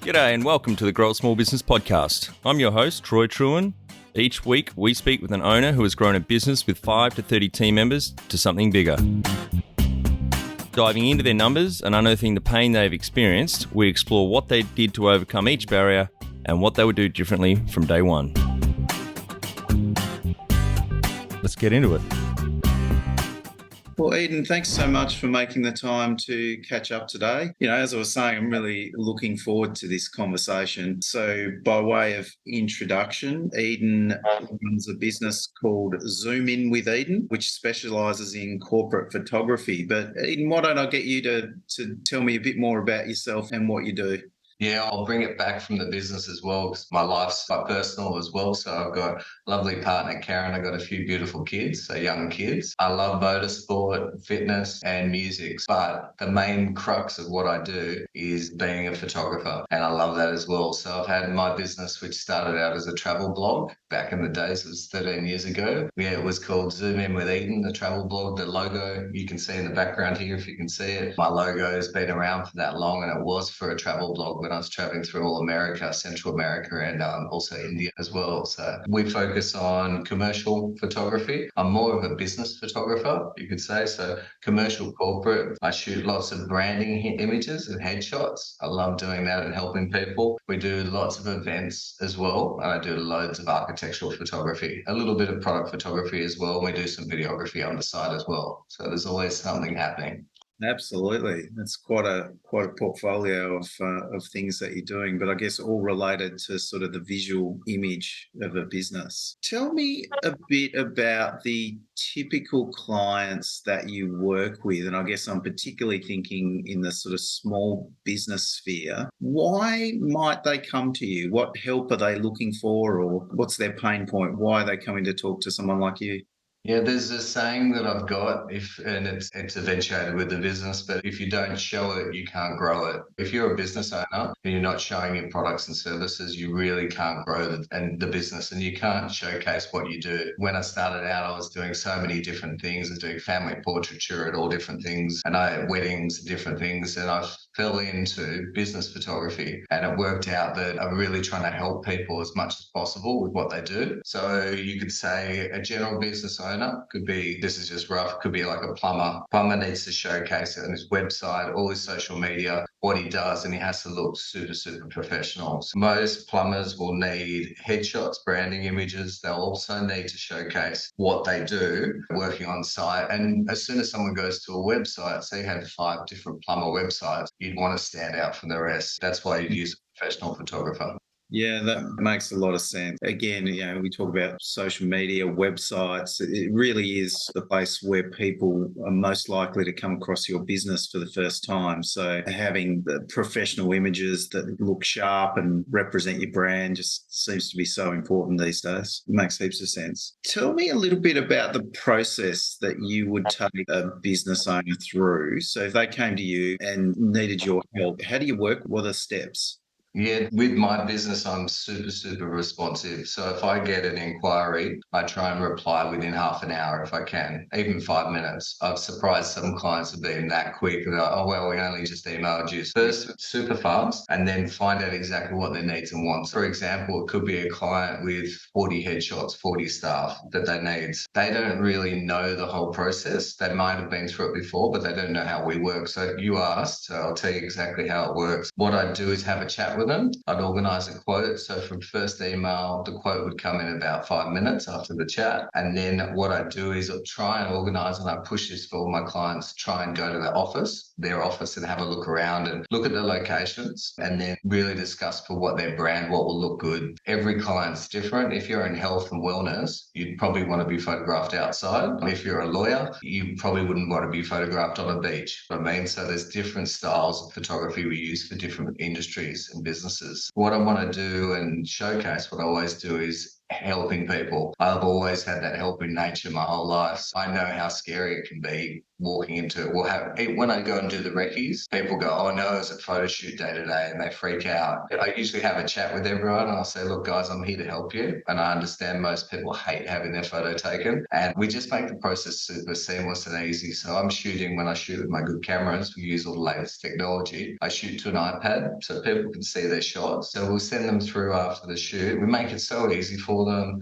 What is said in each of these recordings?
G'day and welcome to the Grow a Small Business Podcast. I'm your host, Troy Truen. Each week, we speak with an owner who has grown a business with 5 to 30 team members to something bigger. Diving into their numbers and unearthing the pain they've experienced, we explore what they did to overcome each barrier and what they would do differently from day one. Let's get into it. Well, Eden, thanks so much for making the time to catch up today. As I was saying, I'm really looking forward to this conversation. So by way of introduction, Eden runs a business called Zoom In with Eden, which specialises in corporate photography. But Eden, why don't I get you to tell me a bit more about yourself and what you do? Yeah, I'll bring it back from the business as well because my life's quite personal as well. So I've got a lovely partner, Karen. I've got a few beautiful kids, so young kids. I love motorsport, fitness and music. But the main crux of what I do is being a photographer. And I love that as well. So I've had my business, which started out as a travel blog back in the days. It was 13 years ago. Yeah, it was called Zoom In with Eden, the travel blog. The logo you can see in the background here if you can see it. My logo has been around for that long, and it was for a travel blog when I was traveling through all America, Central America, and also India as well. So we focus on commercial photography. I'm more of a business photographer, you could say. So commercial corporate, I shoot lots of branding images and headshots. I love doing that and helping people. We do lots of events as well. And I do loads of architectural photography, a little bit of product photography as well. We do some videography on the side as well. So there's always something happening. Absolutely. That's quite a portfolio of things that you're doing, but I guess all related to sort of the visual image of a business. Tell me a bit about the typical clients that you work with, and I guess I'm particularly thinking in the sort of small business sphere. Why might they come to you? What help are they looking for, or what's their pain point? Why are they coming to talk to someone like you? Yeah, there's a saying that I've got, and it's eventuated with the business, but if you don't show it, you can't grow it. If you're a business owner and you're not showing your products and services, you really can't grow the business, and you can't showcase what you do. When I started out, I was doing so many different things. I was doing family portraiture and all different things, and I had weddings and different things, and I fell into business photography, and it worked out that I'm really trying to help people as much as possible with what they do. So you could say a general business owner could be, this is just rough, could be like a plumber. Plumber needs to showcase it on his website, all his social media, what he does, and he has to look super, super professional. So most plumbers will need headshots, branding images. They'll also need to showcase what they do working on site. And as soon as someone goes to a website, say you have 5 different plumber websites, you'd want to stand out from the rest. That's why you'd use a professional photographer. Yeah, that makes a lot of sense. Again, we talk about social media, websites. It really is the place where people are most likely to come across your business for the first time. So having the professional images that look sharp and represent your brand just seems to be so important these days. It makes heaps of sense. Tell me a little bit about the process that you would take a business owner through. So if they came to you and needed your help, how do you work? What are the steps? Yeah, with my business, I'm super, super responsive. So if I get an inquiry, I try and reply within half an hour if I can, even 5 minutes. I've surprised some clients have been that quick. They're like, oh, well, we only just emailed you. First, super fast, and then find out exactly what their needs and wants. For example, it could be a client with 40 headshots, 40 staff that they need. They don't really know the whole process. They might have been through it before, but they don't know how we work. So you asked, so I'll tell you exactly how it works. What I do is have a chat with them. I'd organise a quote. So from first email, the quote would come in about 5 minutes after the chat. And then what I do is I try and organise, and I push this for all my clients, try and go to their office and have a look around and look at the locations, and then really discuss for what their brand, what will look good. Every client's different. If you're in health and wellness, you'd probably want to be photographed outside. If you're a lawyer, you probably wouldn't want to be photographed on a beach. So there's different styles of photography we use for different industries and businesses. What I want to do and showcase, what I always do is helping people. I've always had that helping nature my whole life. So I know how scary it can be walking into it. We'll have, when I go and do the recce's, people go, oh no, it's a photo shoot day today, and they freak out. I usually have a chat with everyone and I'll say, look guys, I'm here to help you. And I understand most people hate having their photo taken, and we just make the process super seamless and easy. So I'm shooting, when I shoot with my good cameras, we use all the latest technology. I shoot to an iPad so people can see their shots. So we'll send them through after the shoot. We make it so easy for them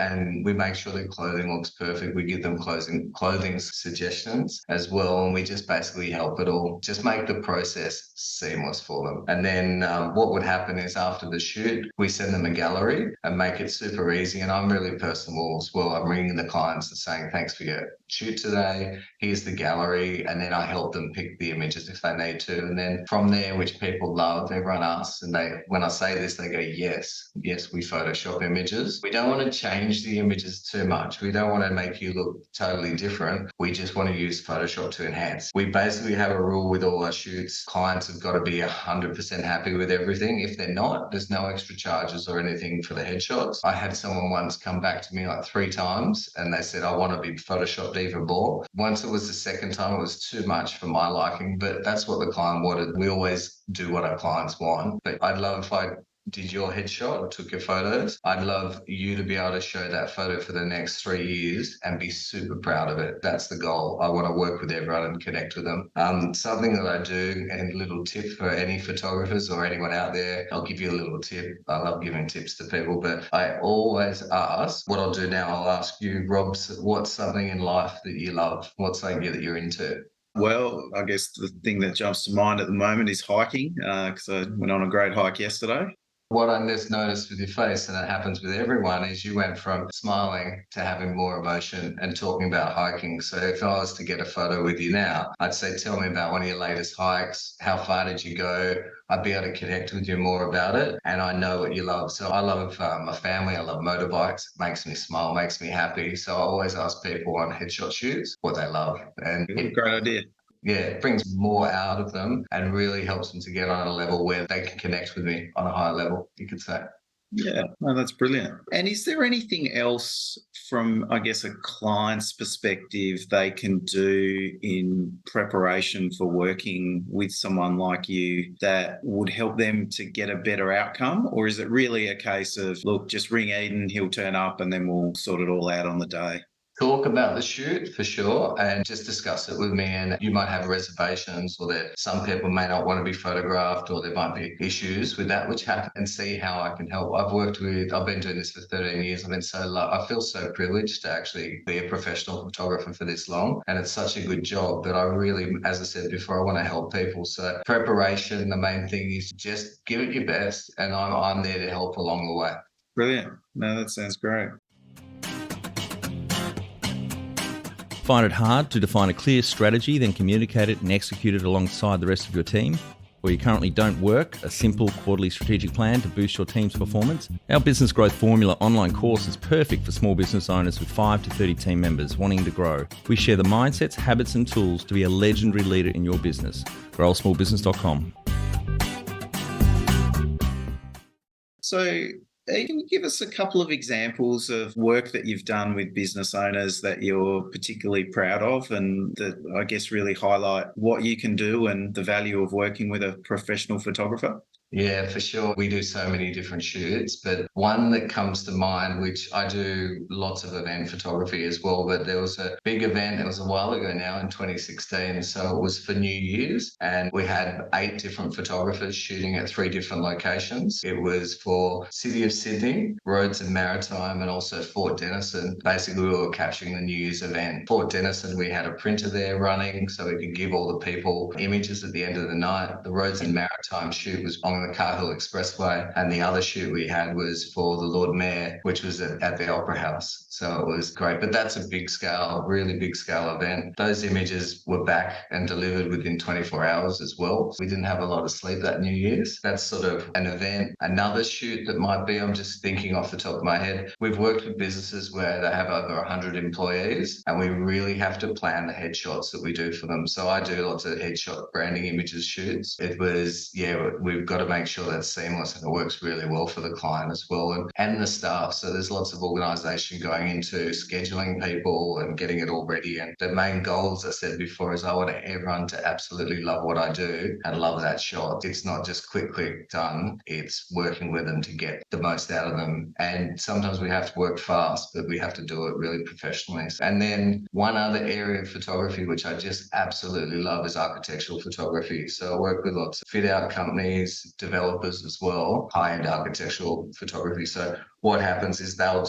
and we make sure their clothing looks perfect. We give them clothing suggestions as well. And we just basically help it all, just make the process seamless for them. And then what would happen is after the shoot, we send them a gallery and make it super easy. And I'm really personal as well. I'm ringing the clients and saying, thanks for your shoot today. Here's the gallery. And then I help them pick the images if they need to. And then from there, which people love, everyone asks, and when I say this, they go, yes, we Photoshop images. We don't want to change the images too much. We don't want to make you look totally different. We just want to use Photoshop to enhance. We basically have a rule with all our shoots. Clients have got to be 100% happy with everything. If they're not, there's no extra charges or anything for the headshots. I had someone once come back to me like 3 times and they said, I want to be Photoshopped even more. Once it was the second time, it was too much for my liking, but that's what the client wanted. We always do what our clients want. But I'd love if I did your headshot or took your photos. I'd love you to be able to show that photo for the next 3 years and be super proud of it. That's the goal. I want to work with everyone and connect with them. Something that I do, and a little tip for any photographers or anyone out there, I'll give you a little tip. I love giving tips to people, but I always ask, what I'll do now, I'll ask you, Rob, what's something in life that you love? What's something that you're into? Well, I guess the thing that jumps to mind at the moment is hiking, because I went on a great hike yesterday. What I just noticed with your face, and it happens with everyone, is you went from smiling to having more emotion and talking about hiking. So if I was to get a photo with you now, I'd say, tell me about one of your latest hikes. How far did you go? I'd be able to connect with you more about it. And I know what you love. So I love my family. I love motorbikes. It makes me smile, makes me happy. So I always ask people on headshot shoots what they love. And Great idea. Yeah, it brings more out of them and really helps them to get on a level where they can connect with me on a higher level, you could say. Yeah, no, that's brilliant. And is there anything else from, I guess, a client's perspective they can do in preparation for working with someone like you that would help them to get a better outcome? Or is it really a case of, look, just ring Eden, he'll turn up and then we'll sort it all out on the day? Talk about the shoot for sure and just discuss it with me. And you might have reservations, or that some people may not want to be photographed, or there might be issues with that, which happen, and see how I can help. I've been doing this for 13 years. I feel so privileged to actually be a professional photographer for this long. And it's such a good job that I really, as I said before, I want to help people. So preparation, the main thing is just give it your best. And I'm there to help along the way. Brilliant. No, that sounds great. Find it hard to define a clear strategy, then communicate it and execute it alongside the rest of your team? Or you currently don't work a simple quarterly strategic plan to boost your team's performance? Our Business Growth Formula online course is perfect for small business owners with 5 to 30 team members wanting to grow. We share the mindsets, habits and tools to be a legendary leader in your business. growsmallbusiness.com. So, can you give us a couple of examples of work that you've done with business owners that you're particularly proud of and that I guess really highlight what you can do and the value of working with a professional photographer? Yeah, for sure. We do so many different shoots, but one that comes to mind, which I do lots of event photography as well, but there was a big event, it was a while ago now in 2016. So it was for New Year's and we had 8 different photographers shooting at 3 different locations. It was for City of Sydney, Rhodes and Maritime, and also Fort Denison. Basically, we were capturing the New Year's event. Fort Denison, we had a printer there running so we could give all the people images at the end of the night. The Rhodes and Maritime shoot was on the Cahill Expressway, and the other shoot we had was for the Lord Mayor, which was at the Opera House. So it was great, but that's a big scale, really big scale event. Those images were back and delivered within 24 hours as well. We didn't have a lot of sleep that New Year's. That's sort of an event. Another shoot that might be, I'm just thinking off the top of my head, we've worked with businesses where they have over 100 employees and we really have to plan the headshots that we do for them. So I do lots of headshot branding images shoots. It was, we've got to make sure that's seamless and it works really well for the client as well and the staff. So there's lots of organisation going into scheduling people and getting it all ready. And the main goal, as I said before, is I want everyone to absolutely love what I do and love that shot. It's not just quick done. It's working with them to get the most out of them. And sometimes we have to work fast, but we have to do it really professionally. And then one other area of photography, which I just absolutely love, is architectural photography. So I work with lots of fit out companies, developers as well, high-end architectural photography. So what happens is they'll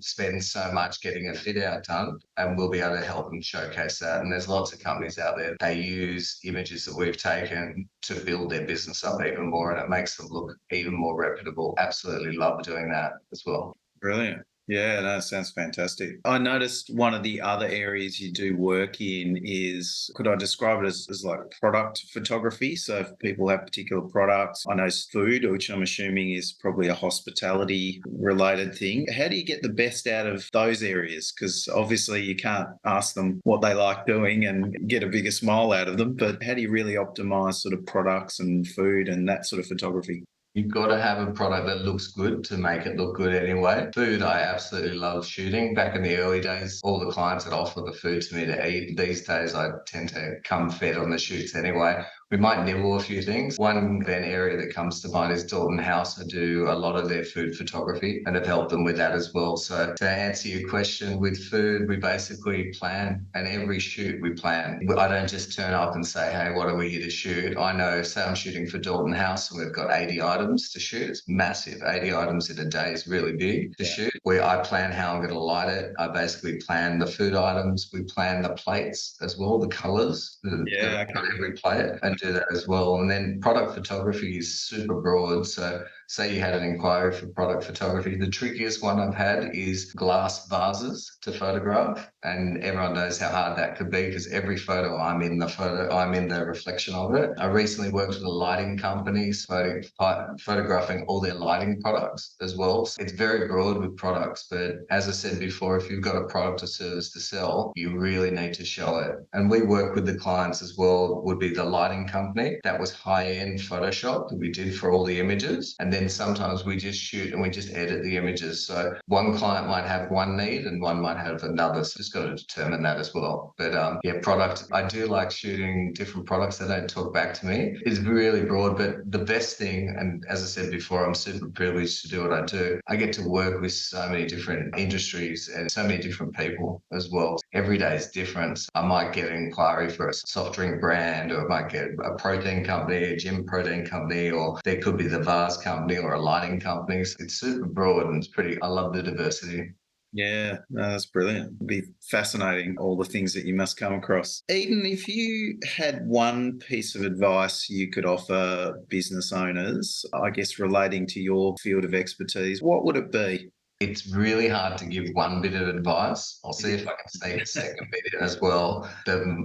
spend so much getting a fit out done, and we'll be able to help them showcase that. And there's lots of companies out there, they use images that we've taken to build their business up even more, and it makes them look even more reputable. Absolutely love doing that as well. Brilliant. Yeah, no, sounds fantastic. I noticed one of the other areas you do work in is, could I describe it as like product photography? So if people have particular products, I know it's food, which I'm assuming is probably a hospitality related thing. How do you get the best out of those areas? Because obviously you can't ask them what they like doing and get a bigger smile out of them, but how do you really optimize sort of products and food and that sort of photography? You've got to have a product that looks good to make it look good anyway. Food, I absolutely love shooting. Back in the early days, all the clients that offer the food to me to eat. These days, I tend to come fed on the shoots anyway. We might nibble a few things. One event area that comes to mind is Dalton House. I do a lot of their food photography and have helped them with that as well. So to answer your question, with food, we basically plan, and every shoot we plan. I don't just turn up and say, hey, what are we here to shoot? I know, say I'm shooting for Dalton House and we've got 80 items to shoot. It's massive. 80 items in a day is really big to shoot. Where I plan how I'm going to light it. I basically plan the food items. We plan the plates as well, the colours, every plate, and do that as well. And then product photography is super broad. So say you had an inquiry for product photography. The trickiest one I've had is glass vases to photograph. And everyone knows how hard that could be because every photo I'm in the reflection of it. I recently worked with a lighting company, photographing all their lighting products as well. So it's very broad with products, but as I said before, if you've got a product or service to sell, you really need to show it. And we work with the clients as well, would be the lighting company. That was high-end Photoshop that we did for all the images. And then sometimes we just shoot and we just edit the images. So one client might have one need and one might have another. So just got to determine that as well. But product, I do like shooting different products that don't talk back to me. It's really broad, but the best thing, and as I said before, I'm super privileged to do what I do. I get to work with so many different industries and so many different people as well. Every day is different. I might get an inquiry for a soft drink brand, or I might get a protein company, a gym protein company, or there could be the vase company or a lighting company. So it's super broad and I love the diversity. Yeah, no, that's brilliant. It'd be fascinating, all the things that you must come across. Eden, if you had one piece of advice you could offer business owners, I guess relating to your field of expertise, what would it be? It's really hard to give one bit of advice. I'll see if I can sneak a second bit in as well.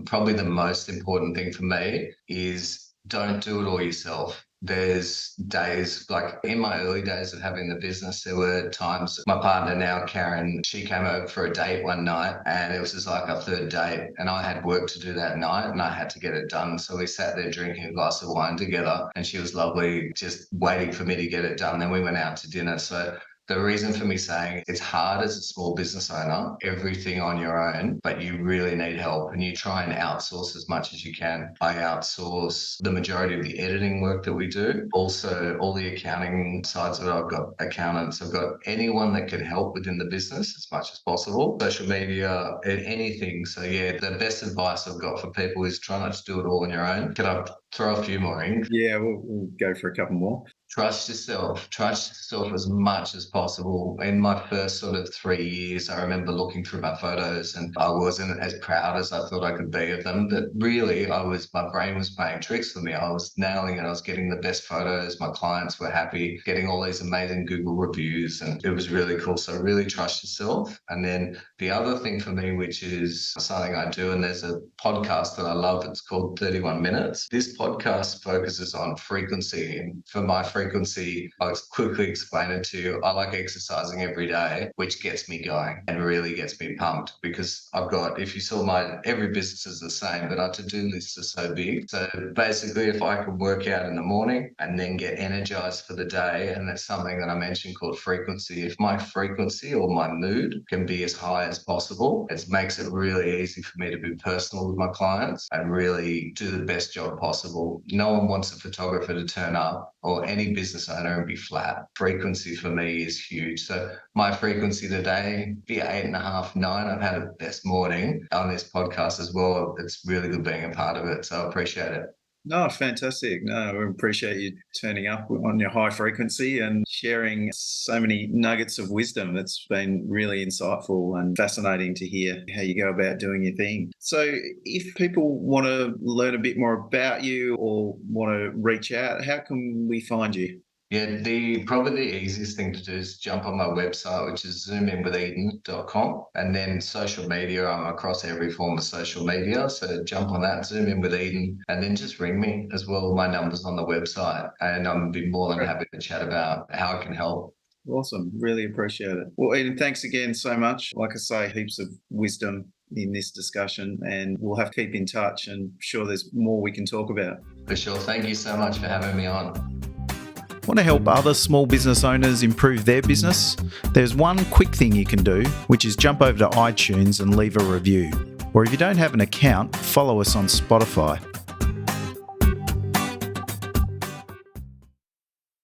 Probably the most important thing for me is don't do it all yourself. There's days, like in my early days of having the business, there were times, my partner now, Karen, she came over for a date one night and it was just like our third date and I had work to do that night and I had to get it done. So we sat there drinking a glass of wine together and she was lovely, just waiting for me to get it done. Then we went out to dinner. So the reason for me saying it's hard as a small business owner, everything on your own, but you really need help and you try and outsource as much as you can. I outsource the majority of the editing work that we do. Also, all the accounting sides of it, I've got accountants, I've got anyone that can help within the business as much as possible. Social media, anything. So yeah, the best advice I've got for people is try not to do it all on your own. Can I throw a few more in? Yeah, we'll go for a couple more. Trust yourself as much as possible. In my first sort of 3 years, I remember looking through my photos and I wasn't as proud as I thought I could be of them. But really, my brain was playing tricks for me. I was nailing it. I was getting the best photos. My clients were happy, getting all these amazing Google reviews, and it was really cool. So really trust yourself. And then the other thing for me, which is something I do, and there's a podcast that I love, it's called 31 Minutes. This podcast focuses on frequency. And for my frequency, I'll quickly explain it to you. I like exercising every day, which gets me going and really gets me pumped, because if you saw every business is the same, but our to-do lists are so big. So basically, if I can work out in the morning and then get energized for the day, and that's something that I mentioned called frequency. If my frequency or my mood can be as high as possible, it makes it really easy for me to be personal with my clients and really do the best job possible. No one wants a photographer to turn up or any business owner and be flat. Frequency for me is huge. So my frequency today, be 8.5, 9. I've had a best morning on this podcast as well. It's really good being a part of it. So I appreciate it. No, fantastic. No, we appreciate you turning up on your high frequency and sharing so many nuggets of wisdom. It's been really insightful and fascinating to hear how you go about doing your thing. So if people want to learn a bit more about you or want to reach out, how can we find you? Yeah, probably the easiest thing to do is jump on my website, which is zoominwitheden.com, and then social media. I'm across every form of social media, so jump on that, Zoom In With Eden, and then just ring me as well. My number's on the website, and I'm be more than happy to chat about how I can help. Awesome. Really appreciate it. Well, Eden, thanks again so much. Like I say, heaps of wisdom in this discussion, and we'll have to keep in touch, and I'm sure there's more we can talk about. For sure. Thank you so much for having me on. Want to help other small business owners improve their business? There's one quick thing you can do, which is jump over to iTunes and leave a review. Or if you don't have an account, follow us on Spotify.